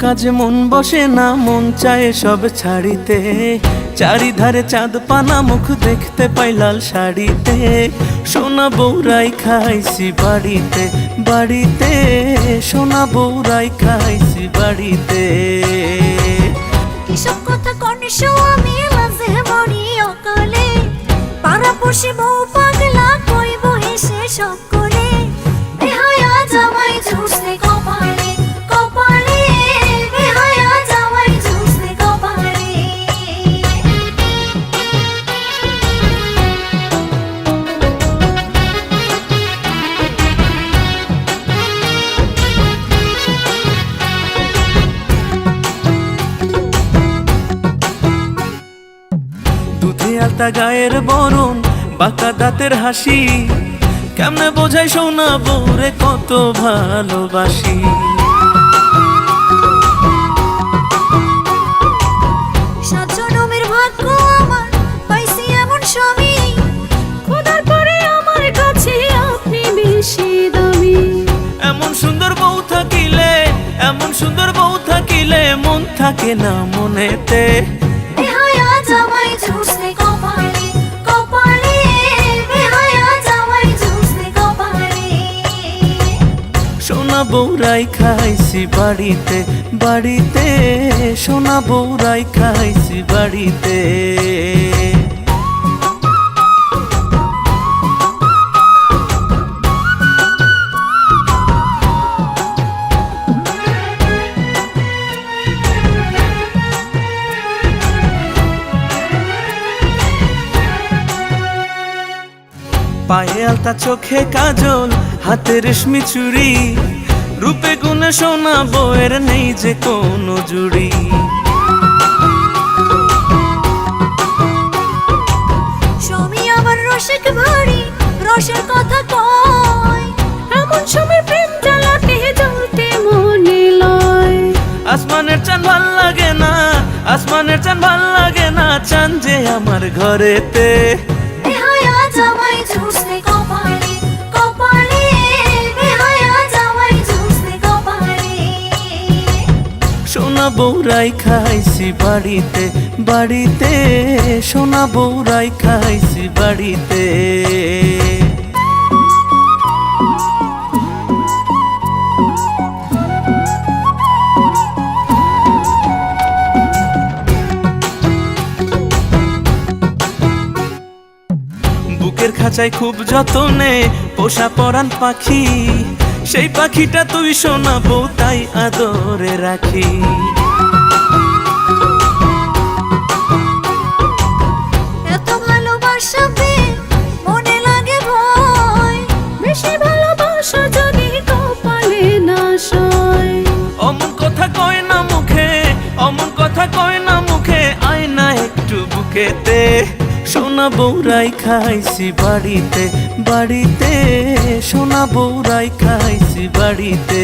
কাজে মন বসে না, মন চায় সব ছাড়িতে। চারিধারে চাঁদ পানা, মুখ দেখতে পাই লাল শাড়িতে। সোনা বউরাই খাইছি বাড়িতে বাড়িতে, সোনা বউরাই খাইছি বাড়িতে। এসব কথা কনিশো আমি মাঝে মরি অকালে, পাড়াপড়শি বউ পাগলা কইব হেসে সব করে। বেহায়া জামাই ঝুসে কপালে কপালে, বেহায়া জামাই ঝুসে কপালে। দুধে আলতা গায়ের বরণ, বাঁকা দাঁতের হাসি, কেমনে বোঝাই সোনা বউরে কত ভালোবাসি। সাত জনমের ভাগ্য আমার, পাইছি এমন স্বামী, খোদার পরে আমার কাছে আপনি বেশি দামি। এমন সুন্দর বউ থাকিলে, এমন সুন্দর বউ থাকিলে, মন থাকে না মনেতে। বেহায়া জামাই ঝুসে কপালে কপালে, বেহায়া জামাই ঝুসে কপালে। সোনা বউরাই খাইছি বাড়িতে বাড়িতে, সোনা বউরাই খাইছি বাড়িতে। পায়ে আলতা, চোখে কাজল, হাতে রেশমি চুড়ি, রূপে গুণে সোনা বউয়ের নেই যে কোনো জুড়ি। স্বামী আমার রসিক ভারী, রসের কথা কয়, এমন সময় প্রেম জ্বালাতে জ্বলতে মনে লয়। আসমানের চাঁদ ভাল লাগে না, আসমানের চাঁদ ভাল লাগে না, চাঁদ যে আমার ঘরেতে। বেহায়া জামাই ঝুসে কপালে কপালে, বেহায়া জামাই ঝুসে কপালে। সোনা বউরাই খাইছি বাড়িতে বাড়িতে, সোনা বউরাই খাইছি বাড়িতে। বুকের খাঁচায় খুব যতনে পোষা পরাণ পাখি, সেই পাখিটা তুই সোনা বউ তাই আদরে রাখি। এত ভালোবাসা পেয়ে মনে লাগে ভয়, বেশি ভালোবাসা যদি কপালে না সয়। অমন কথা কয় না মুখে, অমন কথা কয় না মুখে, আয় না একটু বুকেতে। সোনা বউরাই খাইছি বাড়িতে বাড়িতে, সোনা বউরাই খাইছি বাড়িতে।